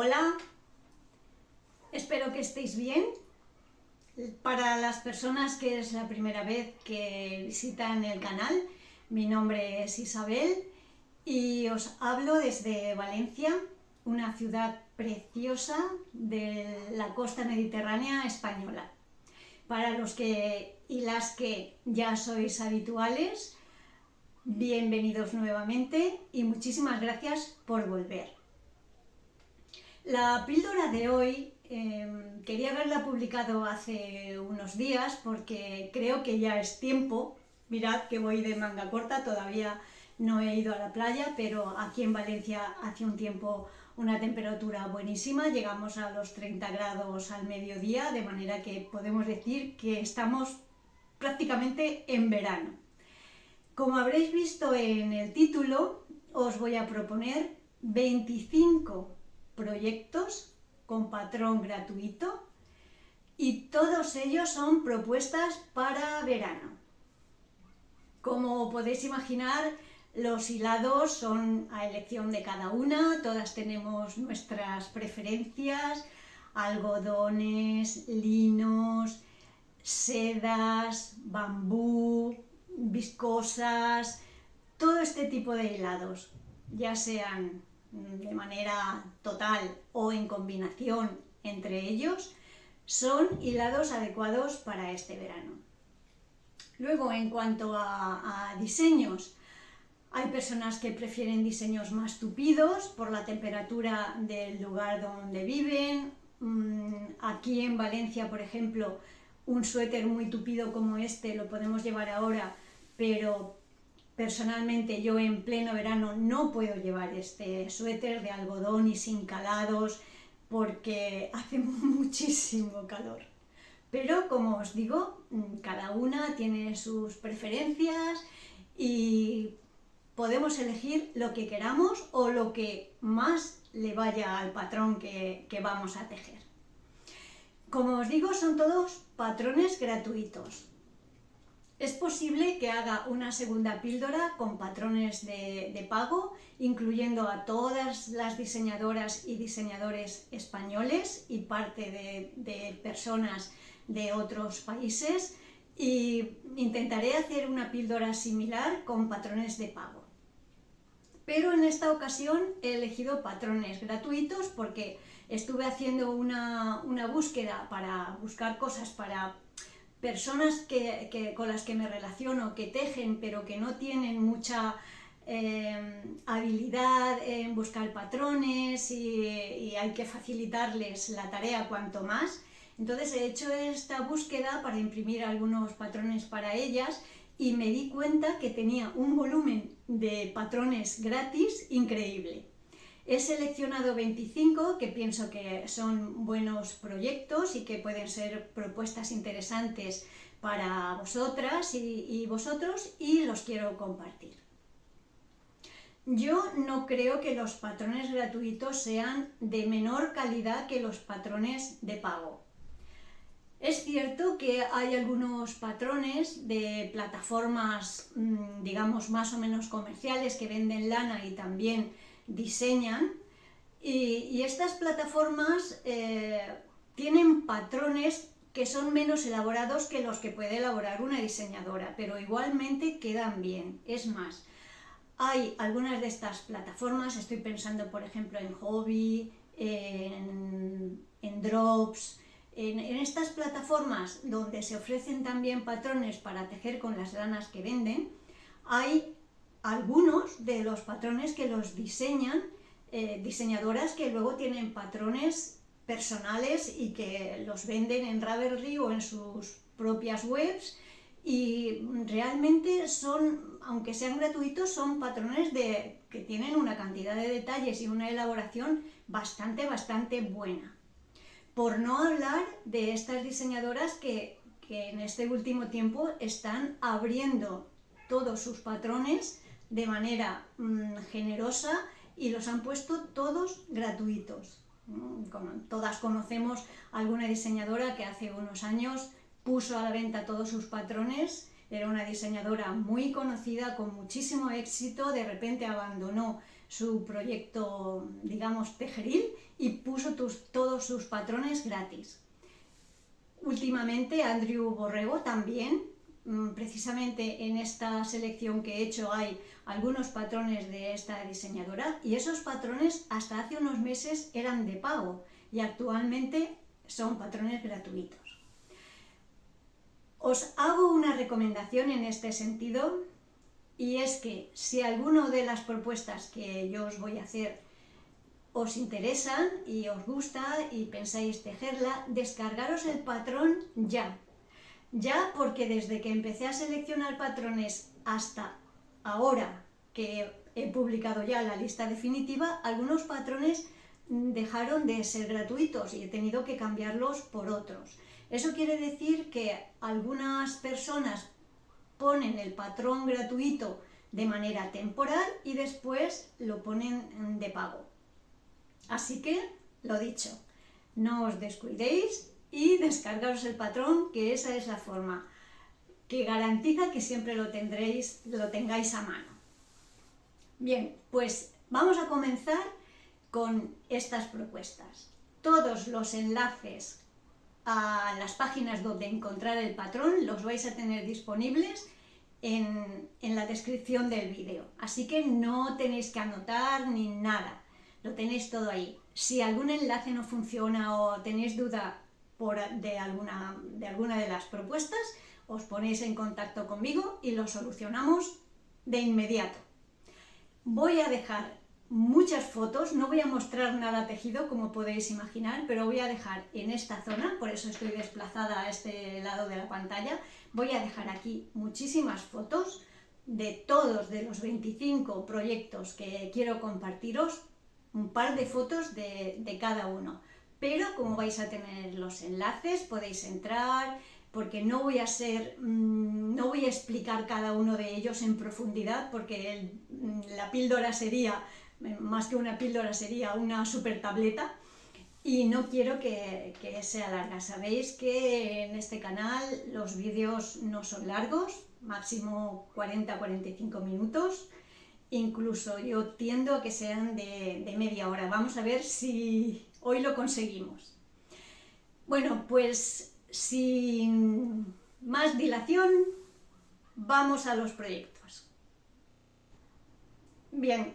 Hola, espero que estéis bien. Para las personas que es la primera vez que visitan el canal, mi nombre es Isabel y os hablo desde Valencia, una ciudad preciosa de la costa mediterránea española. Para los que y las que ya sois habituales, bienvenidos nuevamente y muchísimas gracias por volver. La píldora de hoy quería haberla publicado hace unos días porque creo que ya es tiempo. Mirad que voy de manga corta, todavía no he ido a la playa, pero aquí en Valencia hace un tiempo una temperatura buenísima, llegamos a los 30 grados al mediodía, de manera que podemos decir que estamos prácticamente en verano. Como habréis visto en el título, os voy a proponer 25 proyectos con patrón gratuito y todos ellos son propuestas para verano. Como podéis imaginar, los hilados son a elección de cada una, todas tenemos nuestras preferencias, algodones, linos, sedas, bambú, viscosas, todo este tipo de hilados, ya sean de manera total o en combinación entre ellos, son hilados adecuados para este verano. Luego, en cuanto a diseños, hay personas que prefieren diseños más tupidos por la temperatura del lugar donde viven. Aquí en Valencia, por ejemplo, un suéter muy tupido como este lo podemos llevar ahora, pero personalmente yo en pleno verano no puedo llevar este suéter de algodón y sin calados porque hace muchísimo calor. Pero como os digo, cada una tiene sus preferencias y podemos elegir lo que queramos o lo que más le vaya al patrón que vamos a tejer. Como os digo, son todos patrones gratuitos. Es posible que haga una segunda píldora con patrones de pago, incluyendo a todas las diseñadoras y diseñadores españoles y parte de personas de otros países, y intentaré hacer una píldora similar con patrones de pago. Pero en esta ocasión he elegido patrones gratuitos porque estuve haciendo una búsqueda para buscar cosas para personas con las que me relaciono, que tejen pero que no tienen mucha habilidad en buscar patrones y hay que facilitarles la tarea cuanto más. Entonces he hecho esta búsqueda para imprimir algunos patrones para ellas y me di cuenta que tenía un volumen de patrones gratis increíble. He seleccionado 25 que pienso que son buenos proyectos y que pueden ser propuestas interesantes para vosotras y vosotros, y los quiero compartir. Yo no creo que los patrones gratuitos sean de menor calidad que los patrones de pago. Es cierto que hay algunos patrones de plataformas, digamos, más o menos comerciales que venden lana y también diseñan, y estas plataformas tienen patrones que son menos elaborados que los que puede elaborar una diseñadora, pero igualmente quedan bien. Es más, hay algunas de estas plataformas, estoy pensando por ejemplo en Hobby, en Drops, en estas plataformas donde se ofrecen también patrones para tejer con las lanas que venden, hay algunos de los patrones que los diseñan diseñadoras que luego tienen patrones personales y que los venden en Ravelry o en sus propias webs, y realmente son, aunque sean gratuitos, son patrones que tienen una cantidad de detalles y una elaboración bastante buena. Por no hablar de estas diseñadoras que en este último tiempo están abriendo todos sus patrones de manera generosa y los han puesto todos gratuitos. Como todas conocemos alguna diseñadora que hace unos años puso a la venta todos sus patrones, era una diseñadora muy conocida, con muchísimo éxito, de repente abandonó su proyecto, digamos, tejeril y puso todos sus patrones gratis. Últimamente Andrew Borrego también, precisamente en esta selección que he hecho hay algunos patrones de esta diseñadora y esos patrones hasta hace unos meses eran de pago y actualmente son patrones gratuitos. Os hago una recomendación en este sentido y es que si alguna de las propuestas que yo os voy a hacer os interesan y os gusta y pensáis tejerla, descargaros el patrón ya. Ya porque desde que empecé a seleccionar patrones hasta ahora que he publicado ya la lista definitiva, algunos patrones dejaron de ser gratuitos y he tenido que cambiarlos por otros. Eso quiere decir que algunas personas ponen el patrón gratuito de manera temporal y después lo ponen de pago. Así que, lo dicho, no os descuidéis y descargaros el patrón, que esa es la forma que garantiza que siempre lo tengáis a mano. Bien, pues vamos a comenzar con estas propuestas. Todos los enlaces a las páginas donde encontrar el patrón los vais a tener disponibles en la descripción del vídeo, así que no tenéis que anotar ni nada, lo tenéis todo ahí. Si algún enlace no funciona o tenéis duda de alguna de las propuestas, os ponéis en contacto conmigo y lo solucionamos de inmediato. Voy a dejar muchas fotos, no voy a mostrar nada tejido como podéis imaginar, pero voy a dejar en esta zona, por eso estoy desplazada a este lado de la pantalla, voy a dejar aquí muchísimas fotos de todos de los 25 proyectos que quiero compartiros, un par de fotos de cada uno, pero como vais a tener los enlaces podéis entrar, porque no voy a explicar cada uno de ellos en profundidad, porque la píldora sería, más que una píldora, sería una super tableta y no quiero que sea larga. Sabéis que en este canal los vídeos no son largos, máximo 40-45 minutos, incluso yo tiendo a que sean de media hora. Vamos a ver si hoy lo conseguimos. Bueno, pues sin más dilación, vamos a los proyectos. Bien,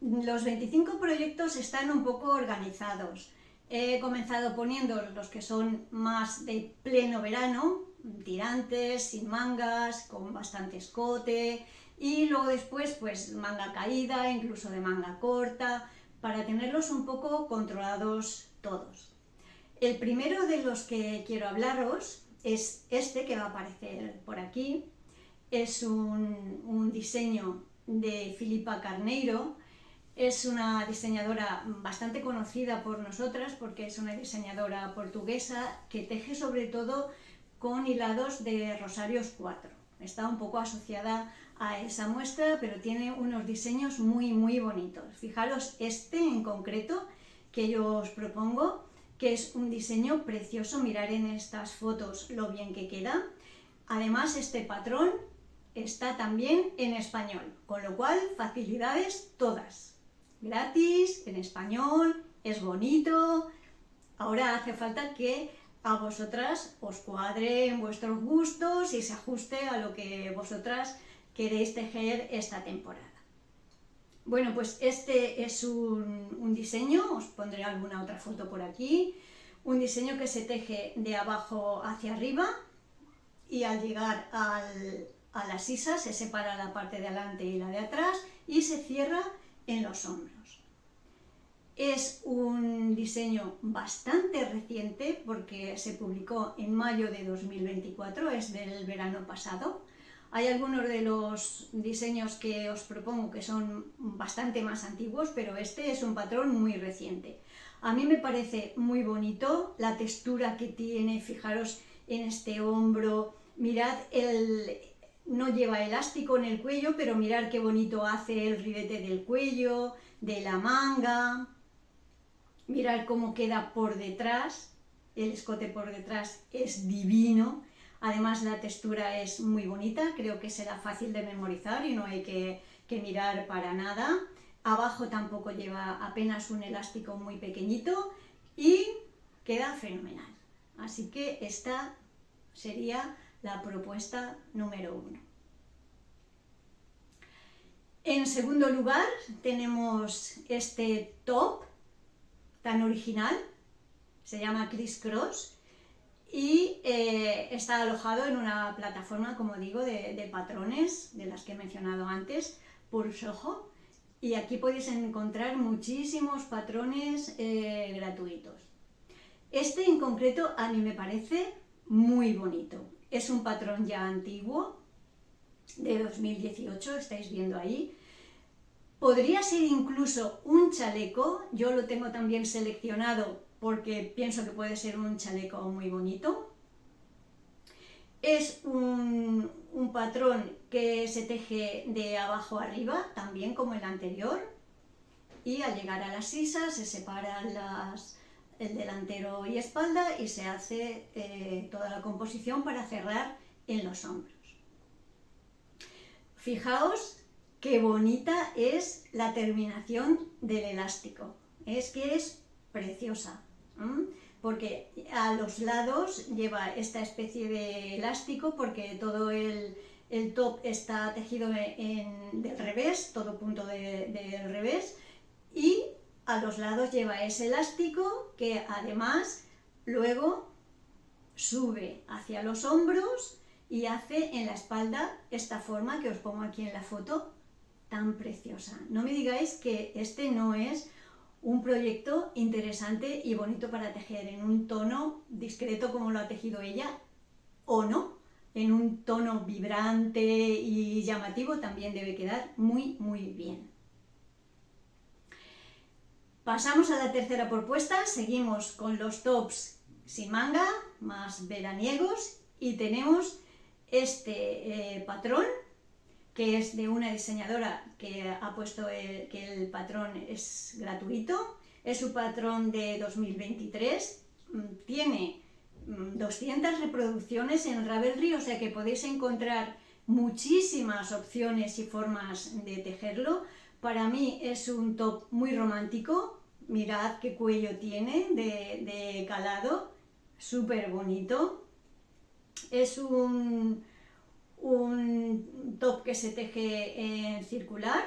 los 25 proyectos están un poco organizados. He comenzado poniendo los que son más de pleno verano, tirantes, sin mangas, con bastante escote, y luego después pues manga caída, incluso de manga corta, para tenerlos un poco controlados todos. El primero de los que quiero hablaros es este que va a aparecer por aquí. Es un diseño de Filipa Carneiro. Es una diseñadora bastante conocida por nosotras porque es una diseñadora portuguesa que teje sobre todo con hilados de Rosarios 4. Está un poco asociada a esa muestra, pero tiene unos diseños muy bonitos. Fijaros este en concreto que yo os propongo, que es un diseño precioso. Mirar en estas fotos lo bien que queda. Además este patrón está también en español, con lo cual facilidades todas. Gratis, en español, es bonito. Ahora hace falta que a vosotras os cuadren vuestros gustos y se ajuste a lo que vosotras queréis tejer esta temporada. Bueno, pues este es un diseño, os pondré alguna otra foto por aquí, un diseño que se teje de abajo hacia arriba y al llegar a la sisa se separa la parte de adelante y la de atrás y se cierra en los hombros. Es un diseño bastante reciente porque se publicó en mayo de 2024, es del verano pasado. Hay algunos de los diseños que os propongo que son bastante más antiguos, pero este es un patrón muy reciente. A mí me parece muy bonito la textura que tiene, fijaros en este hombro, mirad, no lleva elástico en el cuello, pero mirad qué bonito hace el ribete del cuello, de la manga, mirad cómo queda por detrás, el escote por detrás es divino. Además la textura es muy bonita, creo que será fácil de memorizar y no hay que mirar para nada. abajo tampoco lleva apenas un elástico muy pequeñito y queda fenomenal. Así que esta sería la propuesta número 1. En segundo lugar tenemos este top tan original, se llama Criss Cross y está alojado en una plataforma, como digo, de patrones, de las que he mencionado antes, Pulsoho, y aquí podéis encontrar muchísimos patrones gratuitos. Este en concreto a mí me parece muy bonito. Es un patrón ya antiguo, de 2018, estáis viendo ahí. Podría ser incluso un chaleco, yo lo tengo también seleccionado porque pienso que puede ser un chaleco muy bonito. Es un patrón que se teje de abajo arriba, también como el anterior, y al llegar a las sisas se separan el delantero y espalda y se hace toda la composición para cerrar en los hombros. Fijaos qué bonita es la terminación del elástico, es que es preciosa, porque a los lados lleva esta especie de elástico porque todo el top está tejido del revés, todo punto del revés, y a los lados lleva ese elástico que además luego sube hacia los hombros y hace en la espalda esta forma que os pongo aquí en la foto, tan preciosa. No me digáis que este no es un proyecto interesante y bonito para tejer en un tono discreto como lo ha tejido ella, o no, en un tono vibrante y llamativo también debe quedar muy bien. Pasamos a la tercera propuesta, seguimos con los tops sin manga, más veraniegos, y tenemos este patrón que es de una diseñadora que ha puesto que el patrón es gratuito, es un patrón de 2023, tiene 200 reproducciones en Ravelry, o sea que podéis encontrar muchísimas opciones y formas de tejerlo. Para mí es un top muy romántico, mirad qué cuello tiene de calado, súper bonito. Es un top que se teje en circular.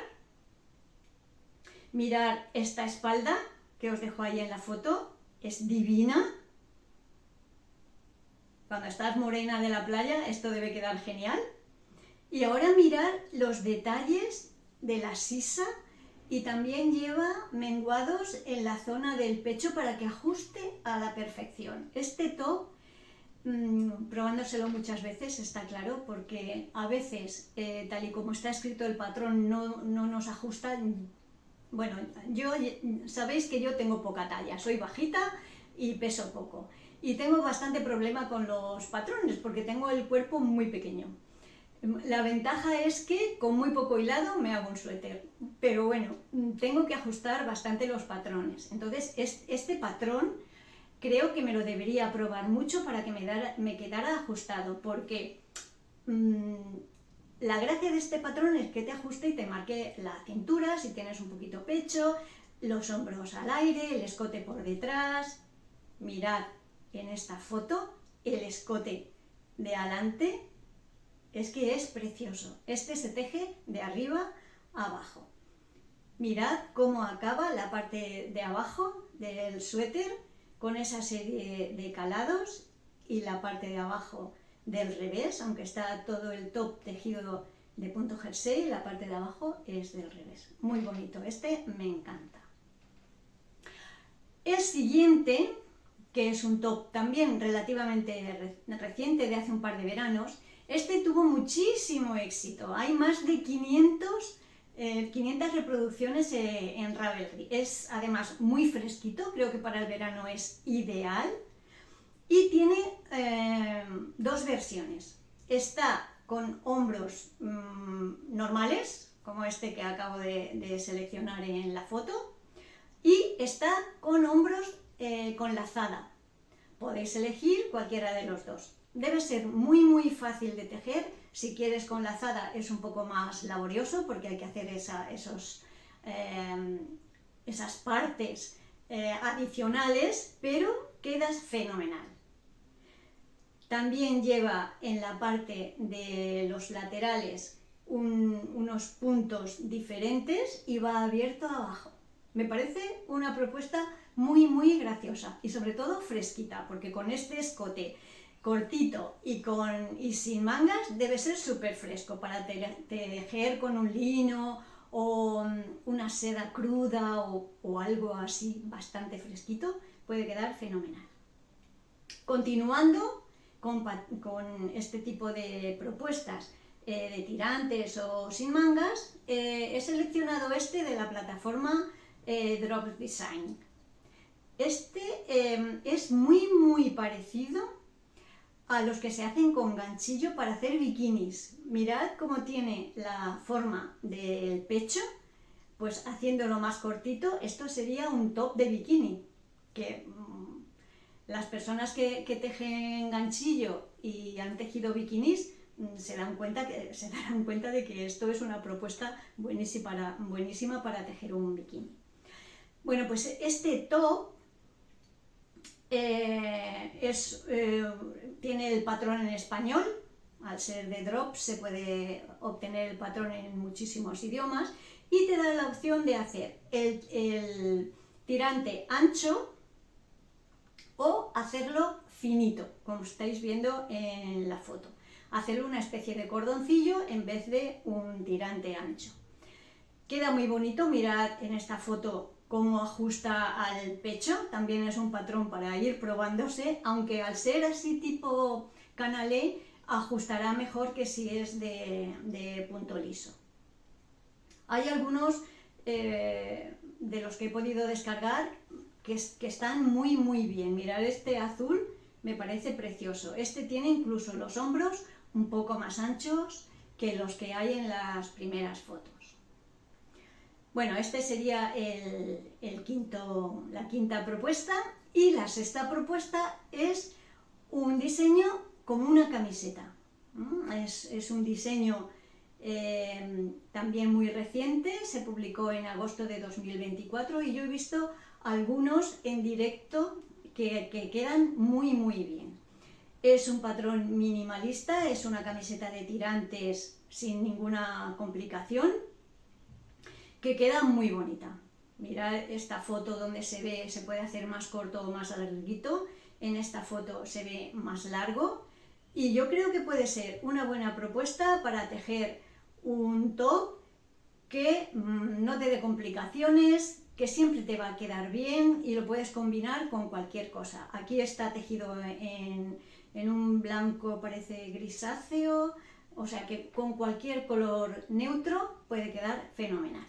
Mirad esta espalda que os dejo ahí en la foto, es divina. Cuando estás morena de la playa esto debe quedar genial. Y ahora mirad los detalles de la sisa y también lleva menguados en la zona del pecho para que ajuste a la perfección. Este top, probándoselo muchas veces, está claro, porque a veces, tal y como está escrito el patrón, no nos ajusta. Bueno, sabéis que yo tengo poca talla, soy bajita y peso poco. Y tengo bastante problema con los patrones porque tengo el cuerpo muy pequeño. La ventaja es que con muy poco hilado me hago un suéter, pero bueno, tengo que ajustar bastante los patrones. Entonces, este patrón creo que me lo debería probar mucho para que me quedara ajustado, porque la gracia de este patrón es que te ajuste y te marque la cintura, si tienes un poquito pecho, los hombros al aire, el escote por detrás. Mirad en esta foto el escote de adelante. Es que es precioso. Este se teje de arriba a abajo. Mirad cómo acaba la parte de abajo del suéter con esa serie de calados y la parte de abajo del revés, aunque está todo el top tejido de punto jersey, la parte de abajo es del revés. Muy bonito, este me encanta. El siguiente, que es un top también relativamente reciente, de hace un par de veranos, este tuvo muchísimo éxito, hay más de 500 reproducciones en Ravelry. Es además muy fresquito, creo que para el verano es ideal y tiene dos versiones. Está con hombros normales, como este que acabo de seleccionar en la foto, y está con hombros con lazada. Podéis elegir cualquiera de los dos. Debe ser muy fácil de tejer. Si quieres con lazada es un poco más laborioso porque hay que hacer esos esas partes adicionales, pero quedas fenomenal. También lleva en la parte de los laterales unos puntos diferentes y va abierto abajo. Me parece una propuesta muy graciosa y sobre todo fresquita, porque con este escote cortito y sin mangas debe ser súper fresco para tejer con un lino o una seda cruda o algo así bastante fresquito, puede quedar fenomenal. Continuando con este tipo de propuestas de tirantes o sin mangas, he seleccionado este de la plataforma Drop Design. Este es muy parecido a los que se hacen con ganchillo para hacer bikinis. Mirad cómo tiene la forma del pecho, pues haciéndolo más cortito, esto sería un top de bikini, que las personas que tejen ganchillo y han tejido bikinis se darán cuenta de que esto es una propuesta buenísima para tejer un bikini. Bueno, pues este top tiene el patrón en español. Al ser de drop se puede obtener el patrón en muchísimos idiomas y te da la opción de hacer el tirante ancho o hacerlo finito, como estáis viendo en la foto. Hacerlo una especie de cordoncillo en vez de un tirante ancho. Queda muy bonito, mirad en esta foto cómo ajusta al pecho, también es un patrón para ir probándose, aunque al ser así tipo canalé, ajustará mejor que si es de punto liso. Hay algunos de los que he podido descargar que están muy bien. Mirad este azul, me parece precioso. Este tiene incluso los hombros un poco más anchos que los que hay en las primeras fotos. Bueno, este sería la quinta propuesta, y la sexta propuesta es un diseño como una camiseta. Es un diseño también muy reciente, se publicó en agosto de 2024 y yo he visto algunos en directo que quedan muy bien. Es un patrón minimalista, es una camiseta de tirantes sin ninguna complicación, que queda muy bonita. Mirad esta foto donde se puede hacer más corto o más larguito, en esta foto se ve más largo y yo creo que puede ser una buena propuesta para tejer un top que no te dé complicaciones, que siempre te va a quedar bien y lo puedes combinar con cualquier cosa. Aquí está tejido en un blanco, parece grisáceo, o sea que con cualquier color neutro puede quedar fenomenal.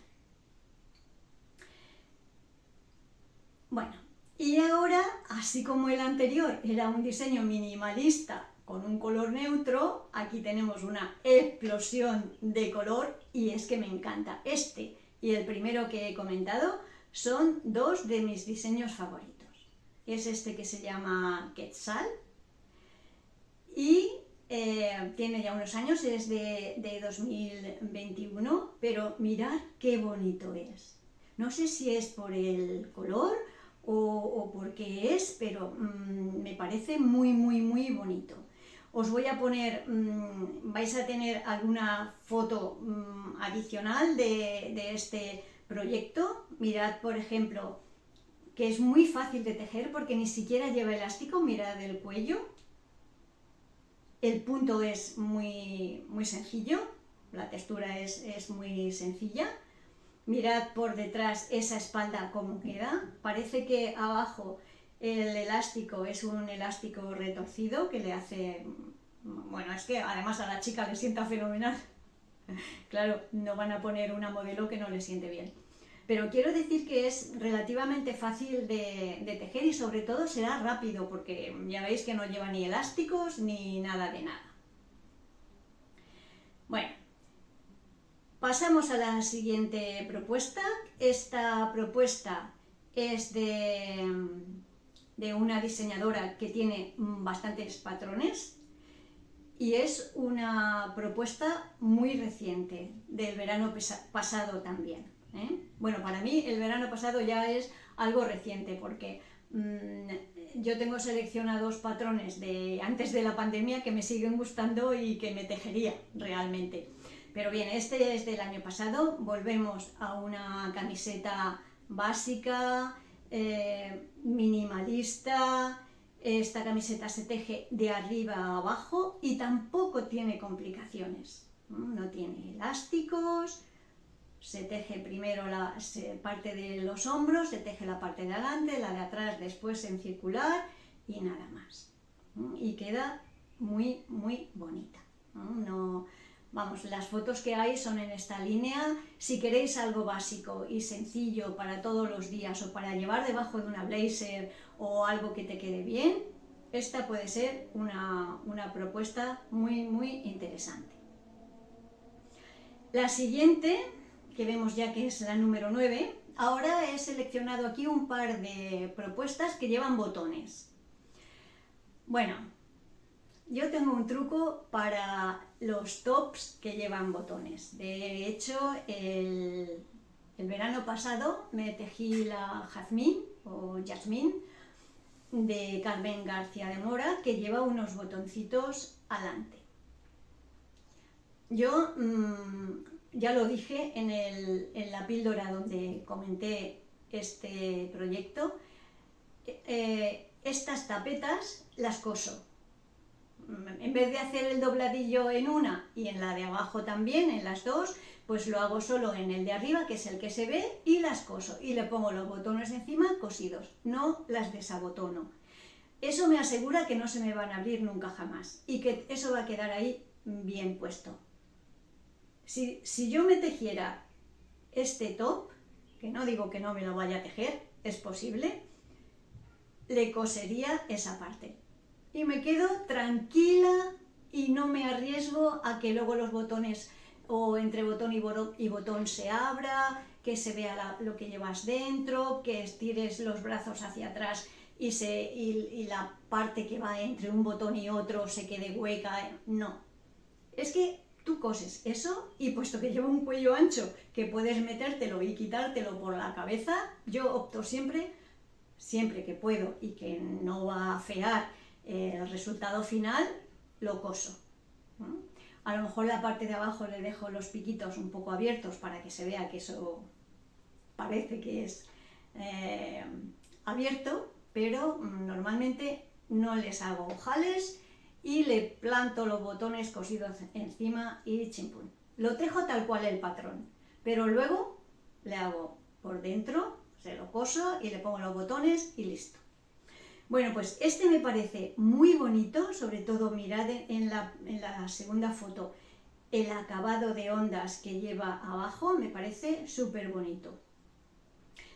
Bueno, y ahora, así como el anterior era un diseño minimalista con un color neutro, aquí tenemos una explosión de color y es que me encanta. Este y el primero que he comentado son dos de mis diseños favoritos. Es este que se llama Quetzal y tiene ya unos años, es de 2021, pero mirad qué bonito es. No sé si es por el color o por qué es, pero me parece muy bonito. Os voy a poner, vais a tener alguna foto adicional de este proyecto. Mirad, por ejemplo, que es muy fácil de tejer porque ni siquiera lleva elástico. Mirad el cuello. El punto es muy sencillo, la textura es muy sencilla. Mirad por detrás esa espalda cómo queda. Parece que abajo el elástico es un elástico retorcido que le hace... Bueno, es que además a la chica le sienta fenomenal. Claro, no van a poner una modelo que no le siente bien. Pero quiero decir que es relativamente fácil de tejer y sobre todo será rápido porque ya veis que no lleva ni elásticos ni nada de nada. Bueno, pasamos a la siguiente propuesta. Esta propuesta es de una diseñadora que tiene bastantes patrones y es una propuesta muy reciente, del verano pasado también. Bueno, para mí el verano pasado ya es algo reciente porque yo tengo seleccionados patrones de antes de la pandemia que me siguen gustando y que me tejería realmente. Pero bien, este es del año pasado, volvemos a una camiseta básica, minimalista. Esta camiseta se teje de arriba a abajo y tampoco tiene complicaciones. No tiene elásticos, se teje primero la parte de los hombros, se teje la parte de adelante, la de atrás después en circular y nada más. Y queda muy, muy bonita. No, vamos, las fotos que hay son en esta línea. Si queréis algo básico y sencillo para todos los días o para llevar debajo de una blazer o algo que te quede bien, esta puede ser una propuesta muy, muy interesante. La siguiente, que vemos ya que es la número 9, ahora he seleccionado aquí un par de propuestas que llevan botones. Bueno, yo tengo un truco para los tops que llevan botones. De hecho, el verano pasado me tejí la Jazmín o Jasmine de Carmen García de Mora, que lleva unos botoncitos alante. Yo ya lo dije en la píldora donde comenté este proyecto, estas tapetas las coso. En vez de hacer el dobladillo en una y en la de abajo también, en las dos, pues lo hago solo en el de arriba, que es el que se ve, y las coso. Y le pongo los botones encima cosidos, no las desabotono. Eso me asegura que no se me van a abrir nunca jamás y que eso va a quedar ahí bien puesto. Si yo me tejiera este top, que no digo que no me lo vaya a tejer, es posible, le cosería esa parte. Y me quedo tranquila y no me arriesgo a que luego los botones o entre botón y botón se abra, que se vea lo que llevas dentro, que estires los brazos hacia atrás y la parte que va entre un botón y otro se quede hueca. No, es que tú coses eso y puesto que lleva un cuello ancho que puedes metértelo y quitártelo por la cabeza, yo opto siempre que puedo y que no va a afear el resultado final, lo coso. A lo mejor la parte de abajo le dejo los piquitos un poco abiertos para que se vea que eso parece que es abierto, pero normalmente no les hago ojales y le planto los botones cosidos encima y chimpún. Lo tejo tal cual el patrón, pero luego le hago por dentro, se lo coso y le pongo los botones y listo. Bueno, pues este me parece muy bonito, sobre todo mirad en la segunda foto el acabado de ondas que lleva abajo, me parece súper bonito.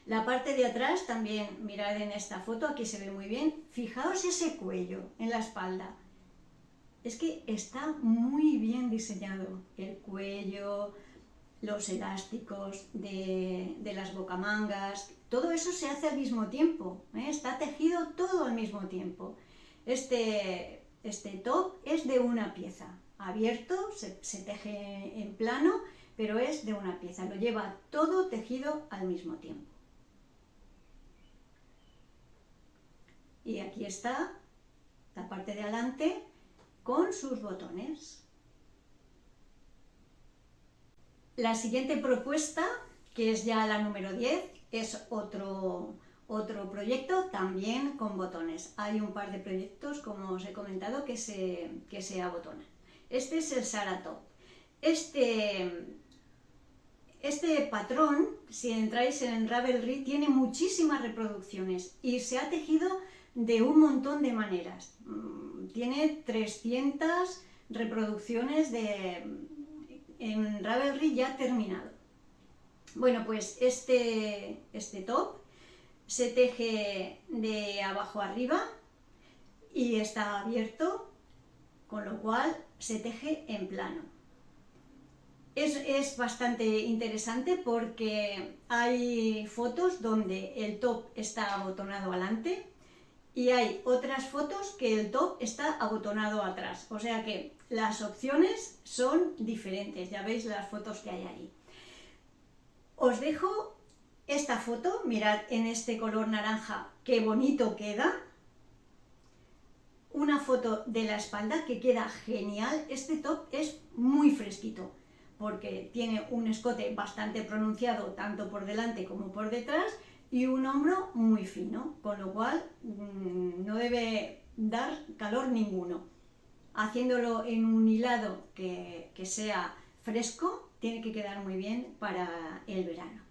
La parte de atrás también, mirad en esta foto, aquí se ve muy bien, fijaos ese cuello en la espalda. Es que está muy bien diseñado el cuello, los elásticos de las bocamangas, todo eso se hace al mismo tiempo, está tejido todo al mismo tiempo. Este top es de una pieza, abierto, se teje en plano, pero es de una pieza, lo lleva todo tejido al mismo tiempo. Y aquí está la parte de adelante con sus botones. La siguiente propuesta, que es ya la número 10, es otro proyecto también con botones. Hay un par de proyectos, como os he comentado, que se abotonan. Este es el Sara Top. Este patrón, si entráis en Ravelry, tiene muchísimas reproducciones y se ha tejido de un montón de maneras. Tiene 300 reproducciones en Ravelry ya terminado. Bueno, pues este top se teje de abajo arriba y está abierto, con lo cual se teje en plano. Es bastante interesante porque hay fotos donde el top está abotonado adelante y hay otras fotos que el top está abotonado atrás. O sea que las opciones son diferentes, ya veis las fotos que hay ahí. os dejo esta foto, mirad en este color naranja qué bonito queda. Una foto de la espalda que queda genial. Este top es muy fresquito porque tiene un escote bastante pronunciado tanto por delante como por detrás y un hombro muy fino, con lo cual no debe dar calor ninguno. Haciéndolo en un hilado que sea fresco, tiene que quedar muy bien para el verano.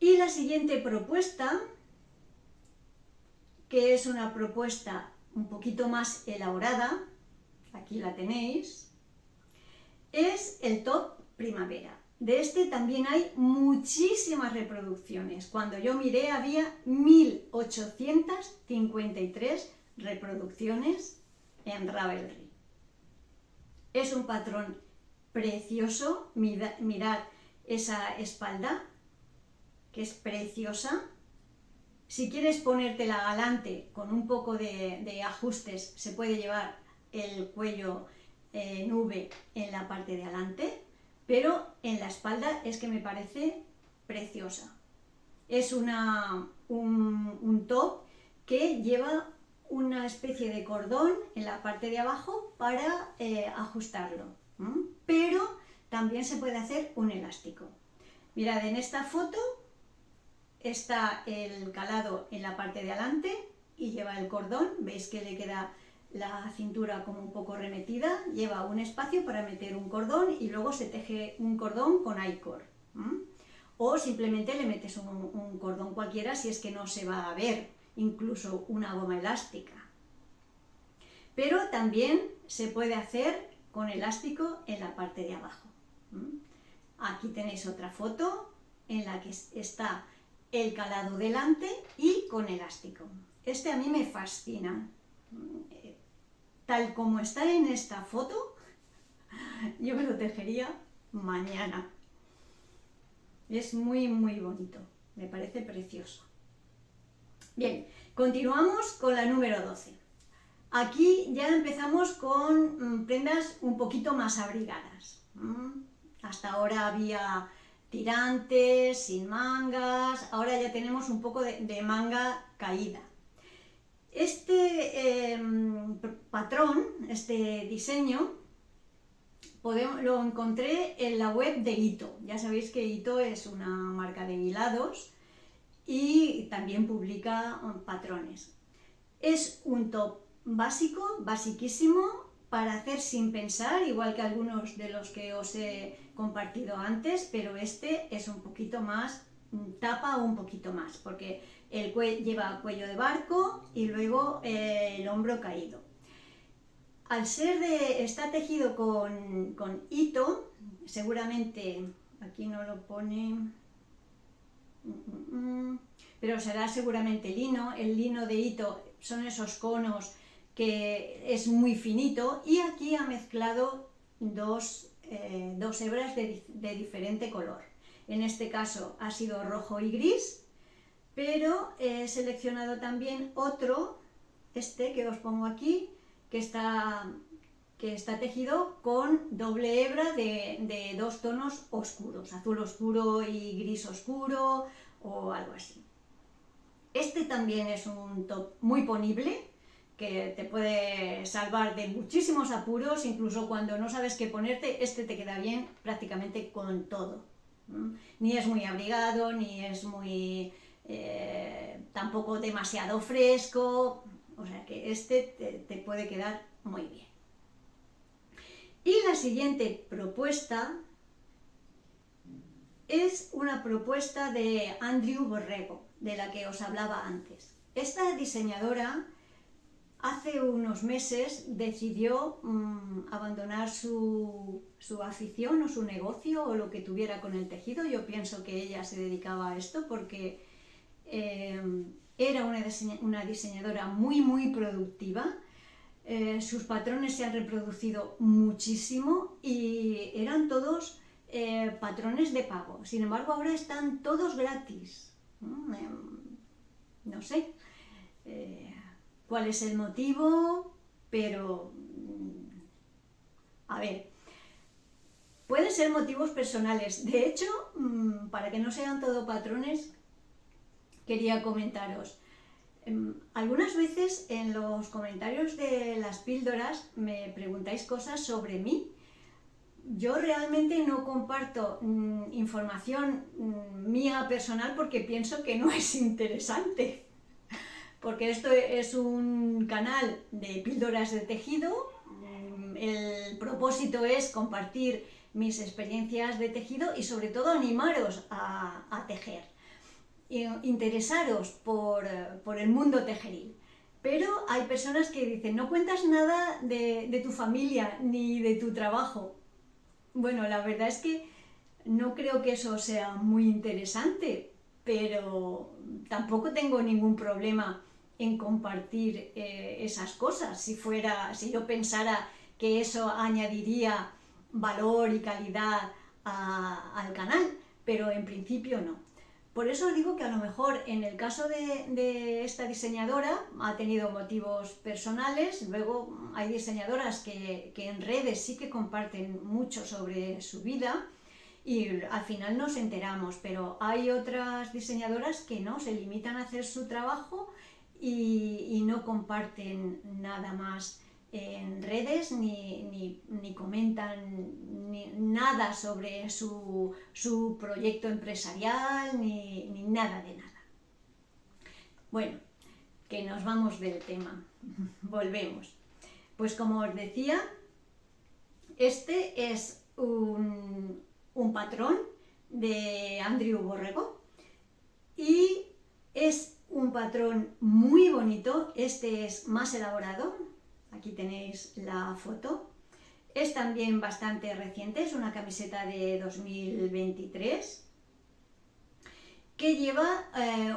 Y la siguiente propuesta, que es una propuesta un poquito más elaborada, aquí la tenéis, es el top primavera. De este también hay muchísimas reproducciones. Cuando yo miré había 1853 reproducciones en Ravelry. Es un patrón precioso, mirad esa espalda, que es preciosa. Si quieres ponértela galante con un poco de ajustes, se puede llevar el cuello en V en la parte de adelante, pero en la espalda es que me parece preciosa. Es un top que lleva una especie de cordón en la parte de abajo para ajustarlo, pero también se puede hacer un elástico. Mirad, en esta foto está el calado en la parte de adelante y lleva el cordón, veis que le queda la cintura como un poco remetida, lleva un espacio para meter un cordón y luego se teje un cordón con I-cord. O simplemente le metes un cordón cualquiera si es que no se va a ver, incluso una goma elástica. Pero también se puede hacer con elástico en la parte de abajo. Aquí tenéis otra foto en la que está el calado delante y con elástico. Este a mí me fascina. Tal como está en esta foto, yo me lo tejería mañana. Es muy, muy bonito. Me parece precioso. Bien, continuamos con la número 12. Aquí ya empezamos con prendas un poquito más abrigadas. Hasta ahora había tirantes, sin mangas, ahora ya tenemos un poco de manga caída. Este patrón, este diseño, lo encontré en la web de Ito. Ya sabéis que Ito es una marca de hilados y también publica patrones. Es un top básico, basiquísimo, para hacer sin pensar, igual que algunos de los que os he compartido antes, pero este es un poquito más, tapa un poquito más, porque lleva cuello de barco y luego el hombro caído. Al ser está tejido con Ito, seguramente, aquí no lo pone, pero será seguramente lino. El lino de Ito son esos conos que es muy finito, y aquí ha mezclado dos hebras de diferente color. En este caso ha sido rojo y gris, pero he seleccionado también otro, este que os pongo aquí, que está tejido con doble hebra de dos tonos oscuros, azul oscuro y gris oscuro o algo así. Este también es un top muy ponible, que te puede salvar de muchísimos apuros, incluso cuando no sabes qué ponerte, este te queda bien prácticamente con todo. Ni es muy abrigado, ni es muy tampoco demasiado fresco, o sea que este te puede quedar muy bien. Y la siguiente propuesta es una propuesta de Andrew Borrego, de la que os hablaba antes. Esta diseñadora hace unos meses decidió abandonar su afición o su negocio o lo que tuviera con el tejido. Yo pienso que ella se dedicaba a esto porque era una diseñadora muy, muy productiva. Sus patrones se han reproducido muchísimo y eran todos patrones de pago. Sin embargo, ahora están todos gratis. No sé cuál es el motivo, pero a ver, Pueden ser motivos personales. De hecho, para que no sean todo patrones, quería comentaros. Algunas veces en los comentarios de las píldoras me preguntáis cosas sobre mí. Yo realmente no comparto información mía personal porque pienso que no es interesante. Porque esto es un canal de píldoras de tejido. El propósito es compartir mis experiencias de tejido y sobre todo animaros a tejer, interesaros por el mundo tejeril. Pero hay personas que dicen, no cuentas nada de tu familia ni de tu trabajo. Bueno, la verdad es que no creo que eso sea muy interesante, pero tampoco tengo ningún problema en compartir esas cosas. Si yo pensara que eso añadiría valor y calidad al canal, pero en principio no. Por eso digo que a lo mejor en el caso de esta diseñadora ha tenido motivos personales. Luego hay diseñadoras que en redes sí que comparten mucho sobre su vida y al final nos enteramos, pero hay otras diseñadoras que no, se limitan a hacer su trabajo y no comparten nada más en redes ni comentan nada sobre su proyecto empresarial ni nada de nada. Bueno, que nos vamos del tema, volvemos. Pues como os decía, este es un patrón de Andrew Borrego y es un patrón muy bonito. Este es más elaborado, aquí tenéis la foto, es también bastante reciente, es una camiseta de 2023 que lleva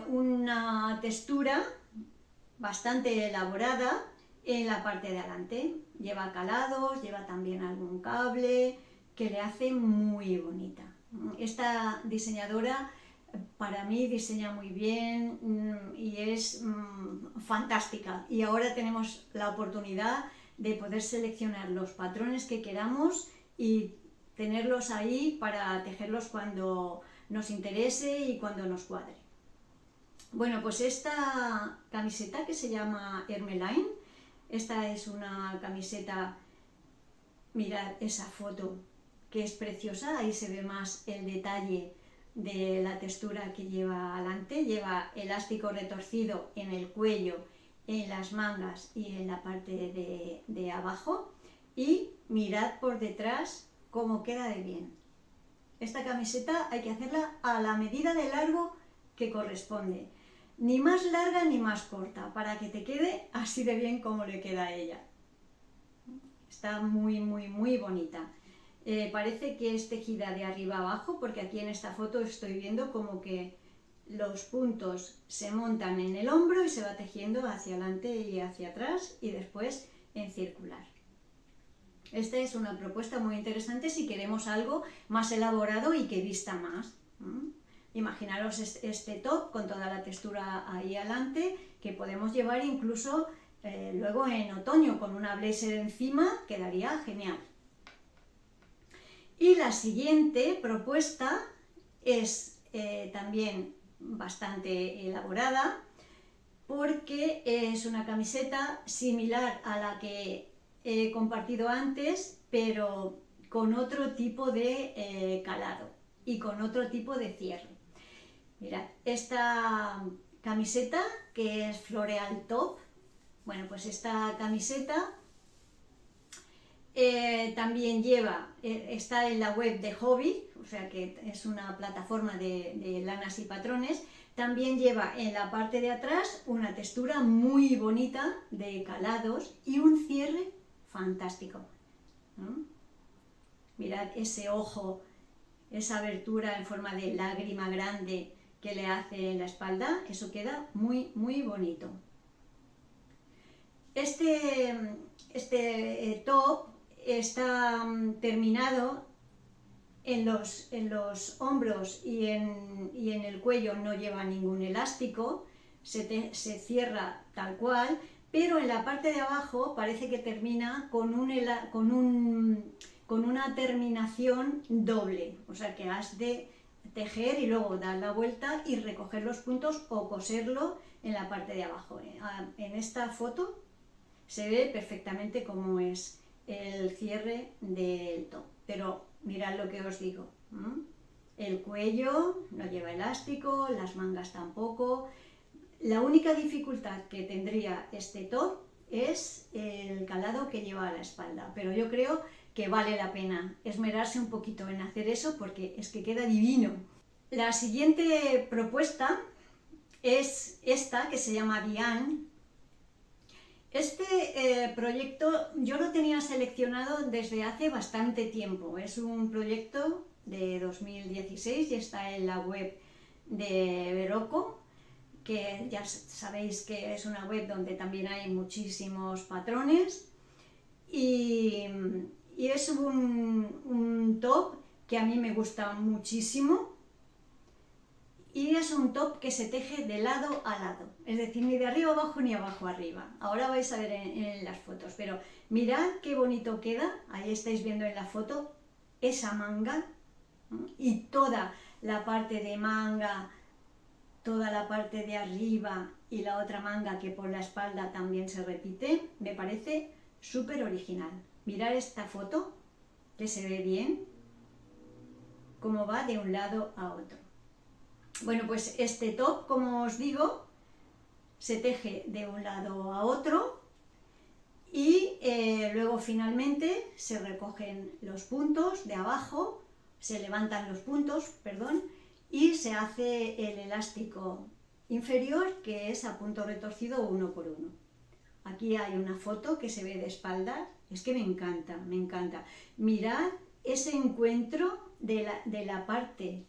una textura bastante elaborada en la parte de adelante, lleva calados, lleva también algún cable que le hace muy bonita. Esta diseñadora para mí diseña muy bien y es fantástica, y ahora tenemos la oportunidad de poder seleccionar los patrones que queramos y tenerlos ahí para tejerlos cuando nos interese y cuando nos cuadre. Bueno, pues esta camiseta que se llama Hermeline, esta es una camiseta, mirad esa foto que es preciosa, ahí se ve más el detalle de la textura que lleva adelante, lleva elástico retorcido en el cuello, en las mangas y en la parte de abajo, y mirad por detrás cómo queda de bien. Esta camiseta hay que hacerla a la medida de largo que corresponde, ni más larga ni más corta, para que te quede así de bien como le queda a ella. Está muy muy bonita. Parece que es tejida de arriba abajo, porque aquí en esta foto estoy viendo como que los puntos se montan en el hombro y se va tejiendo hacia adelante y hacia atrás y después en circular. Esta es una propuesta muy interesante si queremos algo más elaborado y que vista más. Imaginaros este top con toda la textura ahí adelante, que podemos llevar incluso luego en otoño con una blazer encima, quedaría genial. Y la siguiente propuesta es también bastante elaborada, porque es una camiseta similar a la que he compartido antes, pero con otro tipo de calado y con otro tipo de cierre. Mirad, esta camiseta que es floreal top, bueno, pues esta camiseta también lleva, está en la web de Hobby, o sea que es una plataforma de lanas y patrones. También lleva en la parte de atrás una textura muy bonita de calados y un cierre fantástico. Mirad ese ojo, esa abertura en forma de lágrima grande que le hace en la espalda, eso queda muy bonito. Este top está terminado en los hombros y en el cuello, no lleva ningún elástico, se cierra tal cual, pero en la parte de abajo parece que termina con un con una terminación doble, o sea que has de tejer y luego dar la vuelta y recoger los puntos o coserlo en la parte de abajo. En esta foto se ve perfectamente cómo es el cierre del top, pero mirad lo que os digo, el cuello no lleva elástico, las mangas tampoco. La única dificultad que tendría este top es el calado que lleva a la espalda, pero yo creo que vale la pena esmerarse un poquito en hacer eso porque es que queda divino. La siguiente propuesta es esta, que se llama Diane. Este proyecto yo lo tenía seleccionado desde hace bastante tiempo. Es un proyecto de 2016 y está en la web de Beroko, que ya sabéis que es una web donde también hay muchísimos patrones. Y es un top que a mí me gusta muchísimo. Y es un top que se teje de lado a lado, es decir, ni de arriba abajo ni abajo arriba. Ahora vais a ver en las fotos, pero mirad qué bonito queda, ahí estáis viendo en la foto, esa manga y toda la parte de manga, toda la parte de arriba y la otra manga que por la espalda también se repite, me parece súper original. Mirad esta foto, que se ve bien, cómo va de un lado a otro. Bueno, pues este top, como os digo, se teje de un lado a otro y luego finalmente se recogen los puntos de abajo, se levantan los puntos, perdón, y se hace el elástico inferior, que es a punto retorcido 1 por 1. Aquí hay una foto que se ve de espaldas, es que me encanta, me encanta. Mirad ese encuentro de la parte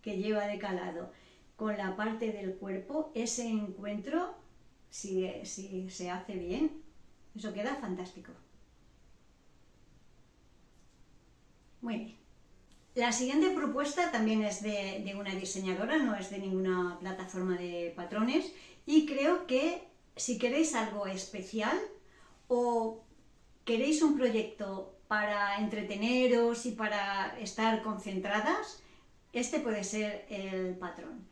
que lleva de calado con la parte del cuerpo, ese encuentro, si se hace bien, eso queda fantástico. Muy bien. La siguiente propuesta también es de una diseñadora, no es de ninguna plataforma de patrones, y creo que si queréis algo especial o queréis un proyecto para entreteneros y para estar concentradas, este puede ser el patrón.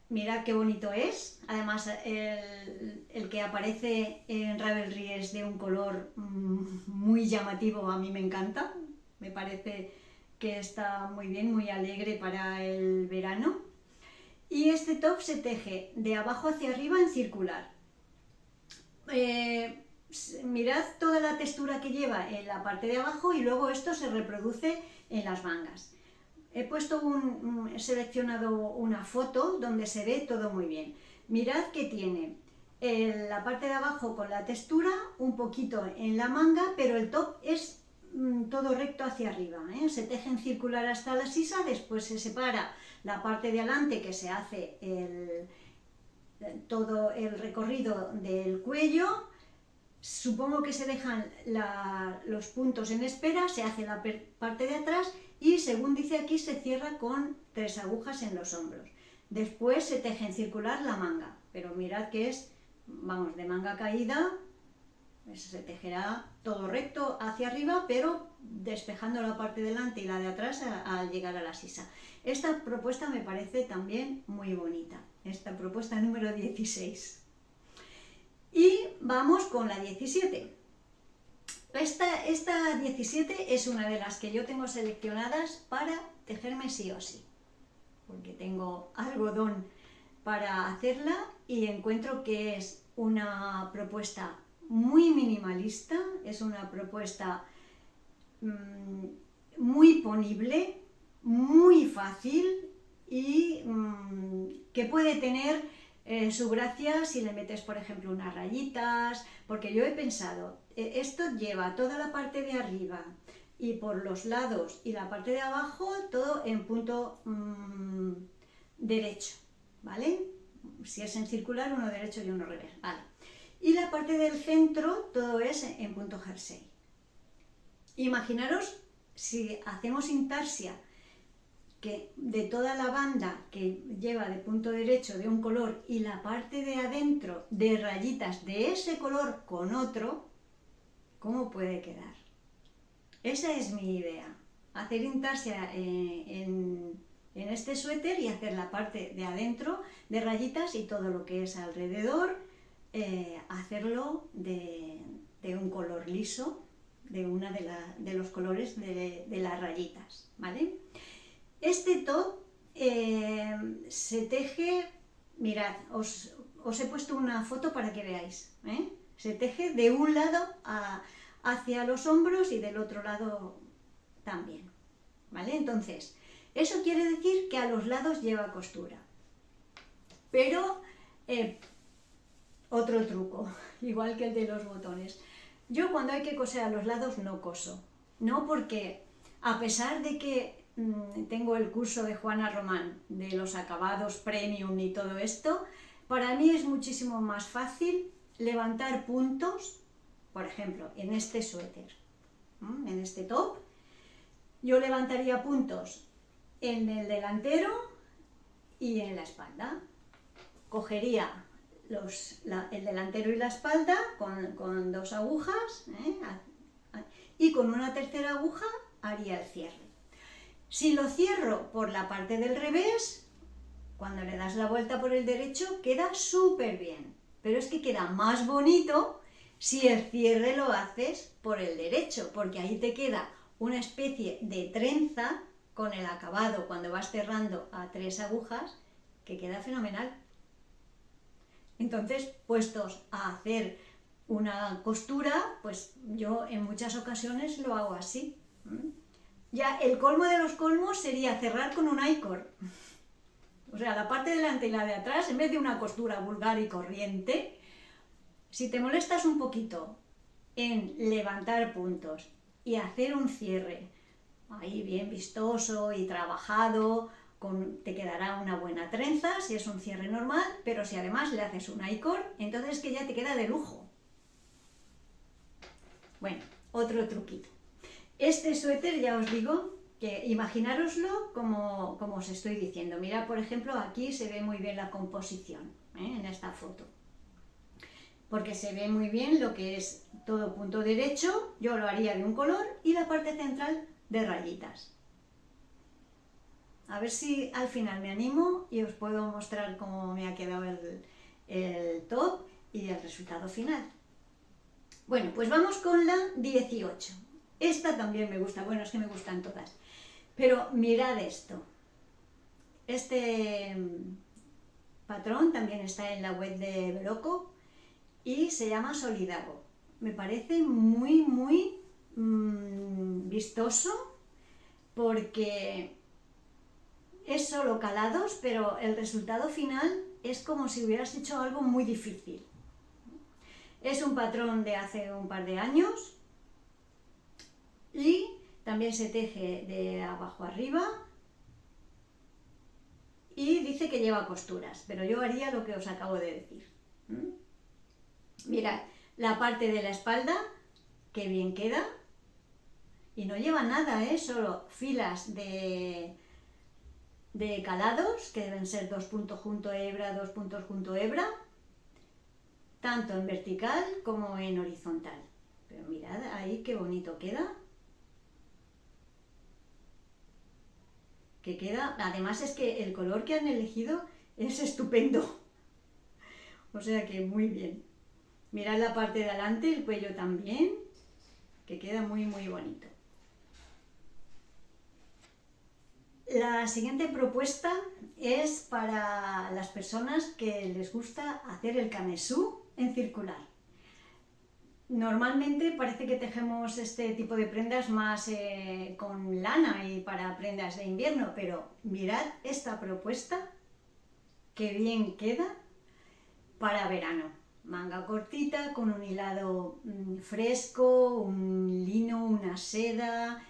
Mirad qué bonito es. Además, el que aparece en Ravelry es de un color muy llamativo, a mí me encanta. Me parece que está muy bien, muy alegre para el verano. Y este top se teje de abajo hacia arriba en circular. Mirad toda la textura que lleva en la parte de abajo y luego esto se reproduce en las mangas. He seleccionado una foto donde se ve todo muy bien. Mirad que tiene la parte de abajo con la textura, un poquito en la manga, pero el top es todo recto hacia arriba, se teje en circular hasta la sisa, después se separa la parte de adelante que se hace todo el recorrido del cuello. Supongo que se dejan los puntos en espera, se hace la parte de atrás y, según dice aquí, se cierra con 3 agujas en los hombros. Después se teje en circular la manga, pero mirad que es, vamos, de manga caída, se tejerá todo recto hacia arriba, pero despejando la parte de delante y la de atrás al llegar a la sisa. Esta propuesta me parece también muy bonita, esta propuesta número 16. Y vamos con la 17. Esta 17 es una de las que yo tengo seleccionadas para tejerme sí o sí, porque tengo algodón para hacerla y encuentro que es una propuesta muy minimalista, es una propuesta muy ponible, muy fácil y que puede tener su gracia si le metes, por ejemplo, unas rayitas, porque yo he pensado, esto lleva toda la parte de arriba y por los lados y la parte de abajo todo en punto derecho, ¿vale? Si es en circular, uno derecho y uno revés, ¿vale? Y la parte del centro todo es en punto jersey. Imaginaros si hacemos intarsia que de toda la banda que lleva de punto derecho de un color y la parte de adentro de rayitas de ese color con otro, ¿cómo puede quedar? Esa es mi idea, hacer intarsia en este suéter y hacer la parte de adentro de rayitas y todo lo que es alrededor, hacerlo de un color liso, de uno de los colores de las rayitas, ¿vale? Este top se teje, mirad, os he puesto una foto para que veáis, ¿eh? Se teje de un lado hacia los hombros y del otro lado también, ¿vale? Entonces, eso quiere decir que a los lados lleva costura. Pero, otro truco, igual que el de los botones. Yo cuando hay que coser a los lados no coso, no, porque a pesar de que tengo el curso de Juana Román de los acabados premium y todo esto, para mí es muchísimo más fácil levantar puntos, por ejemplo, en este suéter, en este top, yo levantaría puntos en el delantero y en la espalda. Cogería el delantero y la espalda con dos agujas, y con una tercera aguja haría el cierre. Si lo cierro por la parte del revés, cuando le das la vuelta por el derecho queda súper bien, pero es que queda más bonito si el cierre lo haces por el derecho, porque ahí te queda una especie de trenza con el acabado cuando vas cerrando a 3 agujas, que queda fenomenal. Entonces, puestos a hacer una costura, pues yo en muchas ocasiones lo hago así. Ya el colmo de los colmos sería cerrar con un I-cord. O sea, la parte de delante y la de atrás, en vez de una costura vulgar y corriente, si te molestas un poquito en levantar puntos y hacer un cierre ahí bien vistoso y trabajado, te quedará una buena trenza si es un cierre normal, pero si además le haces un I-cord, entonces que ya te queda de lujo. Bueno, otro truquito. Este suéter, ya os digo, que imaginároslo como os estoy diciendo. Mirad, por ejemplo, aquí se ve muy bien la composición, en esta foto. Porque se ve muy bien lo que es todo punto derecho, yo lo haría de un color, y la parte central de rayitas. A ver si al final me animo y os puedo mostrar cómo me ha quedado el top y el resultado final. Bueno, pues vamos con la 18. Esta también me gusta, bueno, es que me gustan todas. Pero mirad esto. Este patrón también está en la web de Veroco y se llama Solidago. Me parece muy, muy vistoso, porque es solo calados, pero el resultado final es como si hubieras hecho algo muy difícil. Es un patrón de hace un par de años y también se teje de abajo arriba y dice que lleva costuras, pero yo haría lo que os acabo de decir. Mirad, la parte de la espalda, que bien queda, y no lleva nada, solo filas de calados, que deben ser 2 puntos junto hebra, 2 puntos junto hebra, tanto en vertical como en horizontal. Pero mirad ahí qué bonito queda. Que queda, además es que el color que han elegido es estupendo. O sea que muy bien. Mirad la parte de adelante, el cuello también, que queda muy, muy bonito. La siguiente propuesta es para las personas que les gusta hacer el camésú en circular. Normalmente parece que tejemos este tipo de prendas más con lana y para prendas de invierno, pero mirad esta propuesta, que bien queda para verano. Manga cortita con un hilado fresco, un lino, una seda,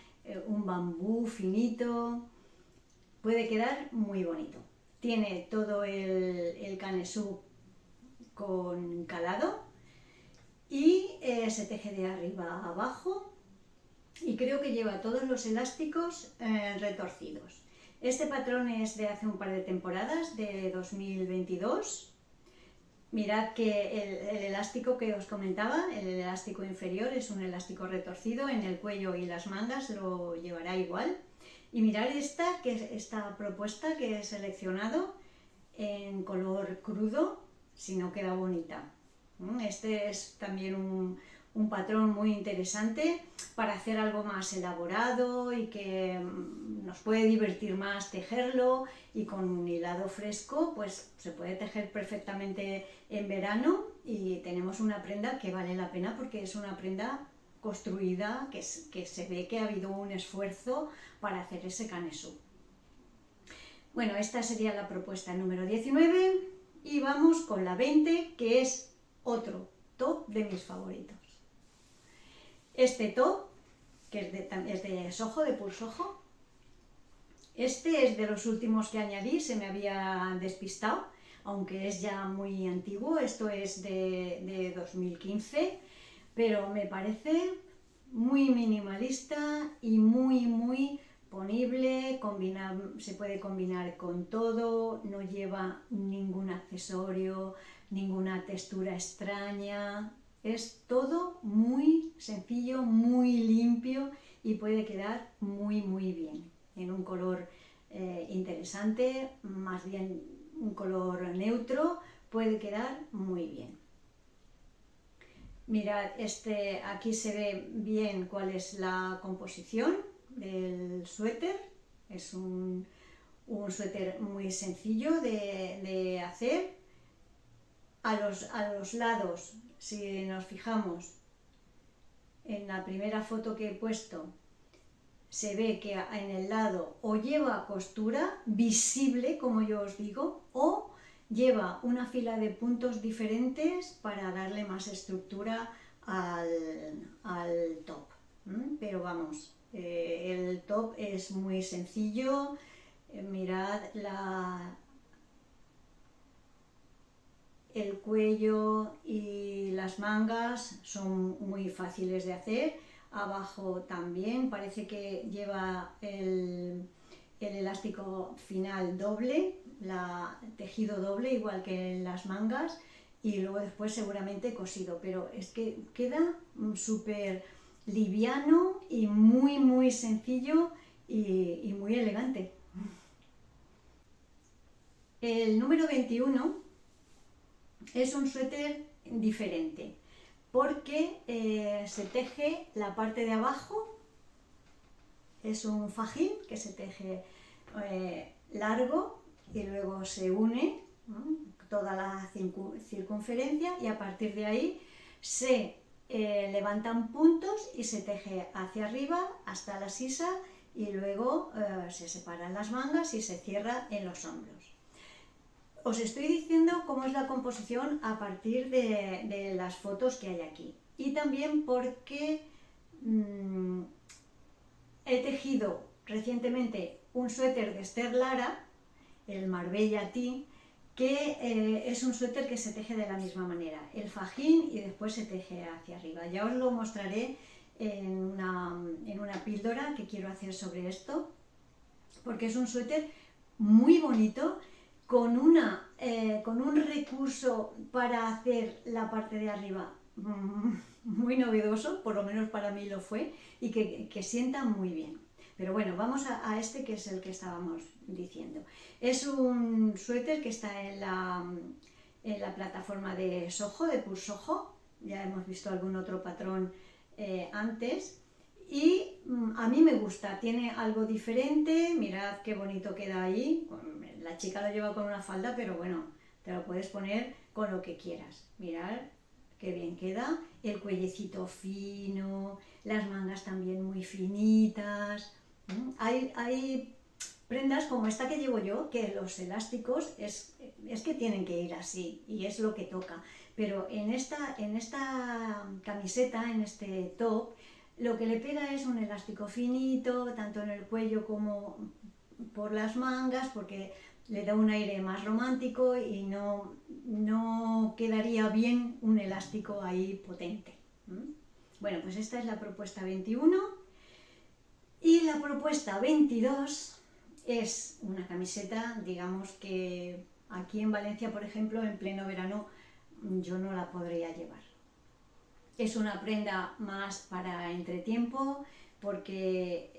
un bambú finito. Puede quedar muy bonito. Tiene todo el canesú con calado y se teje de arriba a abajo, y creo que lleva todos los elásticos retorcidos. Este patrón es de hace un par de temporadas, de 2022, Mirad que el elástico que os comentaba, el elástico inferior es un elástico retorcido, en el cuello y las mangas lo llevará igual. Y mirad esta propuesta que he seleccionado en color crudo, si no queda bonita. Este es también un patrón muy interesante para hacer algo más elaborado y que nos puede divertir más tejerlo, y con un hilado fresco pues se puede tejer perfectamente en verano y tenemos una prenda que vale la pena porque es una prenda construida, que se ve que ha habido un esfuerzo para hacer ese canesú. Bueno, esta sería la propuesta número 19 y vamos con la 20, que es otro top de mis favoritos. Este top, que es de Soho, de Pure Soho, este es de los últimos que añadí, se me había despistado, aunque es ya muy antiguo, esto es de 2015, pero me parece muy minimalista y muy ponible, se puede combinar con todo, no lleva ningún accesorio, ninguna textura extraña, es todo muy sencillo, muy limpio y puede quedar muy bien, en un color interesante, más bien un color neutro, puede quedar muy bien. Mirad, aquí se ve bien cuál es la composición del suéter. Es un suéter muy sencillo de hacer. A los lados, si nos fijamos en la primera foto que he puesto, se ve que en el lado o lleva costura visible, como yo os digo, o lleva una fila de puntos diferentes para darle más estructura al top. Pero vamos, el top es muy sencillo. Mirad el cuello y las mangas son muy fáciles de hacer. Abajo también parece que lleva el elástico final doble, tejido doble, igual que en las mangas, y luego después seguramente cosido, pero es que queda súper liviano y muy sencillo y muy elegante. El número 21 es un suéter diferente porque se teje la parte de abajo, es un fajín que se teje largo y luego se une toda la circunferencia y a partir de ahí se levantan puntos y se teje hacia arriba hasta la sisa y luego se separan las mangas y se cierra en los hombros. Os estoy diciendo cómo es la composición a partir de las fotos que hay aquí y también porque he tejido recientemente un suéter de Esther Lara, el Marbella Tea, que es un suéter que se teje de la misma manera, el fajín y después se teje hacia arriba. Ya os lo mostraré en una píldora que quiero hacer sobre esto, porque es un suéter muy bonito, con un recurso para hacer la parte de arriba muy novedoso, por lo menos para mí lo fue, y que sienta muy bien. Pero bueno, vamos a este que es el que estábamos diciendo. Es un suéter que está en la plataforma de Soho, de Pure Soho. Ya hemos visto algún otro patrón antes. Y a mí me gusta, tiene algo diferente, mirad qué bonito queda ahí. La chica lo lleva con una falda, pero bueno, te lo puedes poner con lo que quieras. Mirad qué bien queda, el cuellecito fino, las mangas también muy finitas. Hay prendas como esta que llevo yo, que los elásticos es que tienen que ir así y es lo que toca. Pero en esta camiseta, en este top, lo que le pega es un elástico finito, tanto en el cuello como por las mangas, porque le da un aire más romántico y no quedaría bien un elástico ahí potente. Bueno, pues esta es la propuesta 21 y la propuesta 22 es una camiseta, digamos que aquí en Valencia, por ejemplo, en pleno verano yo no la podría llevar. Es una prenda más para entretiempo porque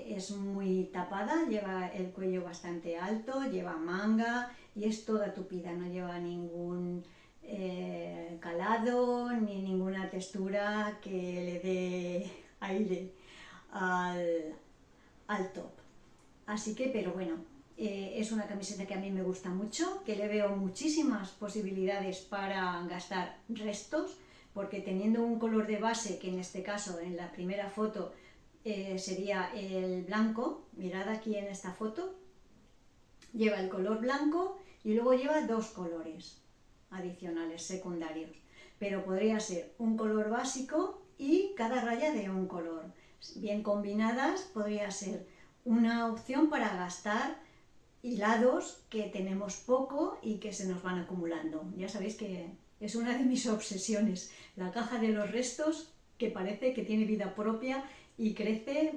es muy tapada, lleva el cuello bastante alto, lleva manga y es toda tupida, no lleva ningún calado ni ninguna textura que le dé aire al top. Así que, pero bueno, es una camiseta que a mí me gusta mucho, que le veo muchísimas posibilidades para gastar restos, porque teniendo un color de base, que en este caso, en la primera foto, sería el blanco, mirad aquí en esta foto, lleva el color blanco y luego lleva dos colores adicionales, secundarios, pero podría ser un color básico y cada raya de un color. Bien combinadas podría ser una opción para gastar hilados que tenemos poco y que se nos van acumulando. Ya sabéis que es una de mis obsesiones, la caja de los restos, que parece que tiene vida propia y crece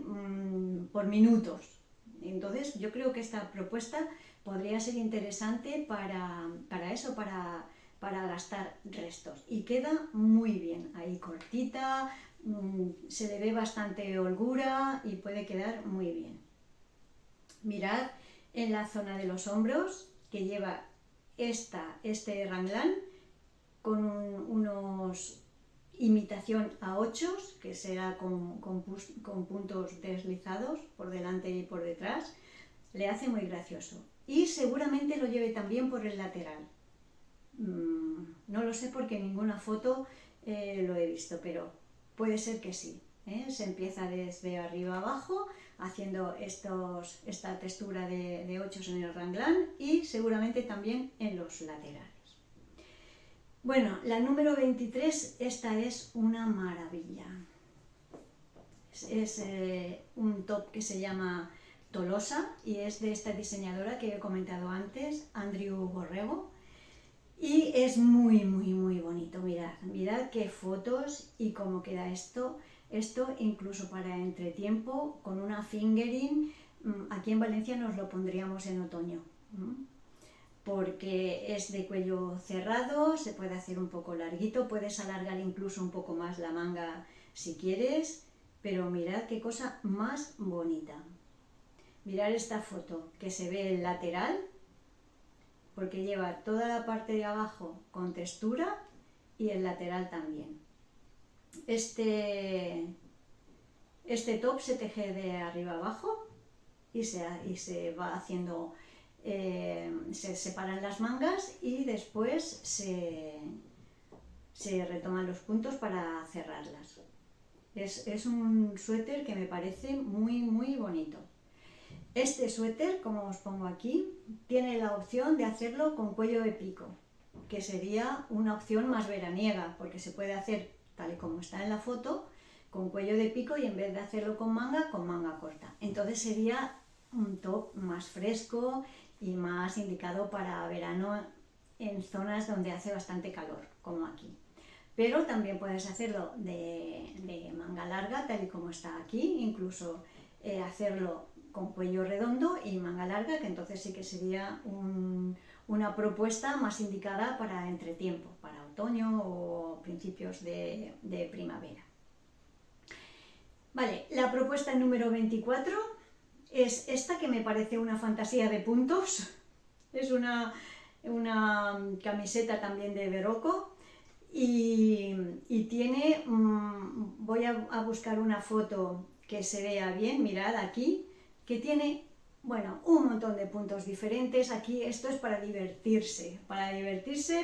por minutos. Entonces yo creo que esta propuesta podría ser interesante para eso, para gastar restos. Y queda muy bien, ahí cortita, se le ve bastante holgura y puede quedar muy bien. Mirad en la zona de los hombros que lleva este raglan con unos imitación A8, que será con puntos deslizados por delante y por detrás. Le hace muy gracioso. Y seguramente lo lleve también por el lateral. No lo sé porque en ninguna foto lo he visto, pero puede ser que sí. Se empieza desde arriba abajo haciendo esta textura de 8 en el raglan y seguramente también en los laterales. Bueno, la número 23, esta es una maravilla. Es un top que se llama Tolosa y es de esta diseñadora que he comentado antes, Andrew Borrego. Y es muy, muy, muy bonito. Mirad qué fotos y cómo queda esto. Esto incluso para entretiempo, con una fingering, aquí en Valencia nos lo pondríamos en otoño. Porque es de cuello cerrado, se puede hacer un poco larguito, puedes alargar incluso un poco más la manga si quieres, pero mirad qué cosa más bonita. Mirad esta foto, que se ve el lateral, porque lleva toda la parte de abajo con textura y el lateral también. Este top se teje de arriba abajo y se va haciendo, se separan las mangas y después se retoman los puntos para cerrarlas. Es un suéter que me parece muy, muy bonito. Este suéter, como os pongo aquí, tiene la opción de hacerlo con cuello de pico, que sería una opción más veraniega, porque se puede hacer tal y como está en la foto, con cuello de pico y en vez de hacerlo con manga corta. Entonces sería un top más fresco y más indicado para verano en zonas donde hace bastante calor, como aquí. Pero también puedes hacerlo de manga larga, tal y como está aquí, incluso hacerlo con cuello redondo y manga larga, que entonces sí que sería una propuesta más indicada para entretiempo, para otoño o principios de primavera. Vale, la propuesta número 24 es esta, que me parece una fantasía de puntos. Es una camiseta también de Berroco y tiene, voy a buscar una foto que se vea bien, mirad aquí, que tiene, bueno, un montón de puntos diferentes. Aquí esto es para divertirse,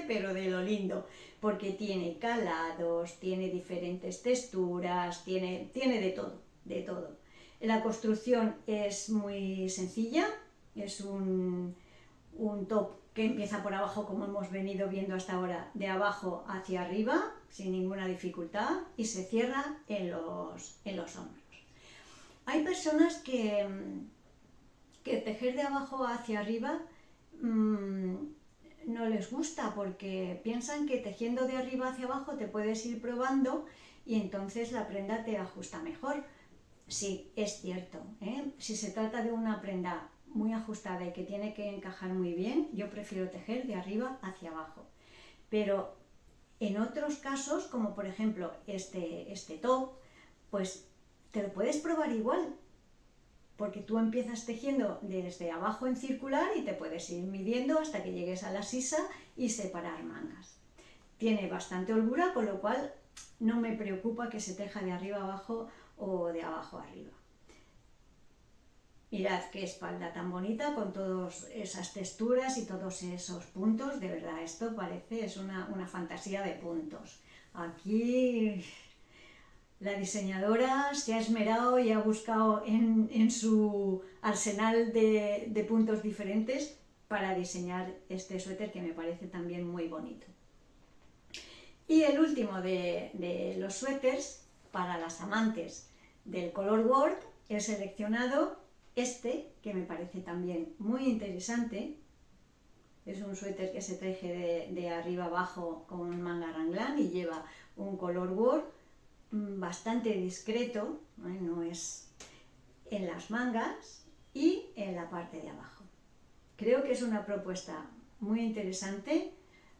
pero de lo lindo, porque tiene calados, tiene diferentes texturas, tiene de todo, de todo. La construcción es muy sencilla, es un top que empieza por abajo, como hemos venido viendo hasta ahora, de abajo hacia arriba, sin ninguna dificultad, y se cierra en los hombros. Hay personas que tejer de abajo hacia arriba no les gusta, porque piensan que tejiendo de arriba hacia abajo te puedes ir probando y entonces la prenda te ajusta mejor. Sí, es cierto, si se trata de una prenda muy ajustada y que tiene que encajar muy bien, yo prefiero tejer de arriba hacia abajo. Pero En otros casos, como por ejemplo este top, pues te lo puedes probar igual, porque tú empiezas tejiendo desde abajo en circular y te puedes ir midiendo hasta que llegues a la sisa y separar mangas. Tiene bastante holgura, con lo cual no me preocupa que se teja de arriba abajo o de abajo arriba. Mirad qué espalda tan bonita con todas esas texturas y todos esos puntos. De verdad, esto es una fantasía de puntos. Aquí la diseñadora se ha esmerado y ha buscado en su arsenal de puntos diferentes para diseñar este suéter, que me parece también muy bonito. Y el último de los suéteres, para las amantes del color work, he seleccionado este, que me parece también muy interesante. Es un suéter que se teje de arriba abajo con manga raglan y lleva un color work bastante discreto, no es en las mangas y en la parte de abajo. Creo que es una propuesta muy interesante,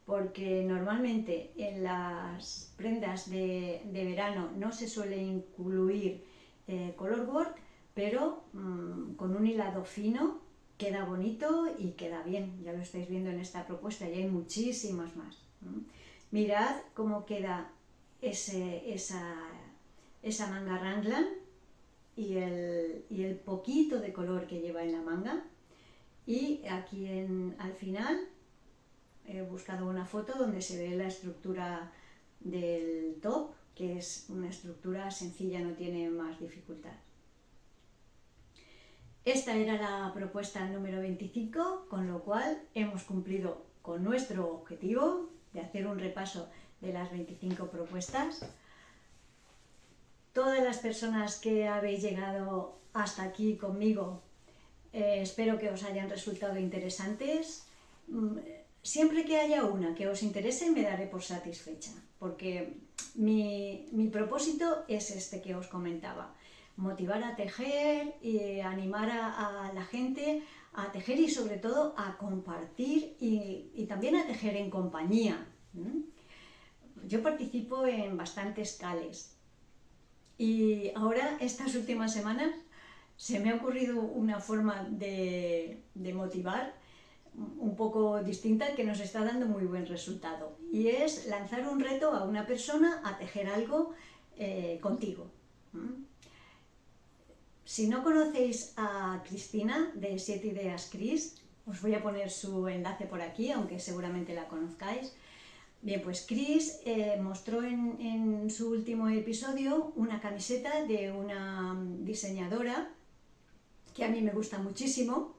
porque normalmente en las prendas de verano no se suele incluir color work, pero con un hilado fino queda bonito y queda bien. Ya lo estáis viendo en esta propuesta y hay muchísimas más. Mirad cómo queda esa manga raglan y el poquito de color que lleva en la manga. Y aquí al final he buscado una foto donde se ve la estructura del top, que es una estructura sencilla, no tiene más dificultad. Esta era la propuesta número 25, con lo cual hemos cumplido con nuestro objetivo de hacer un repaso de las 25 propuestas. Todas las personas que habéis llegado hasta aquí conmigo, espero que os hayan resultado interesantes. Siempre que haya una que os interese, me daré por satisfecha, porque mi propósito es este que os comentaba: motivar a tejer y animar a la gente a tejer y sobre todo a compartir y también a tejer en compañía. Yo participo en bastantes cales y ahora, estas últimas semanas, se me ha ocurrido una forma de motivar un poco distinta, que nos está dando muy buen resultado, y es lanzar un reto a una persona a tejer algo contigo. Si no conocéis a Cristina de 7 Ideas Cris, os voy a poner su enlace por aquí, aunque seguramente la conozcáis. Bien, pues Cris mostró en su último episodio una camiseta de una diseñadora que a mí me gusta muchísimo,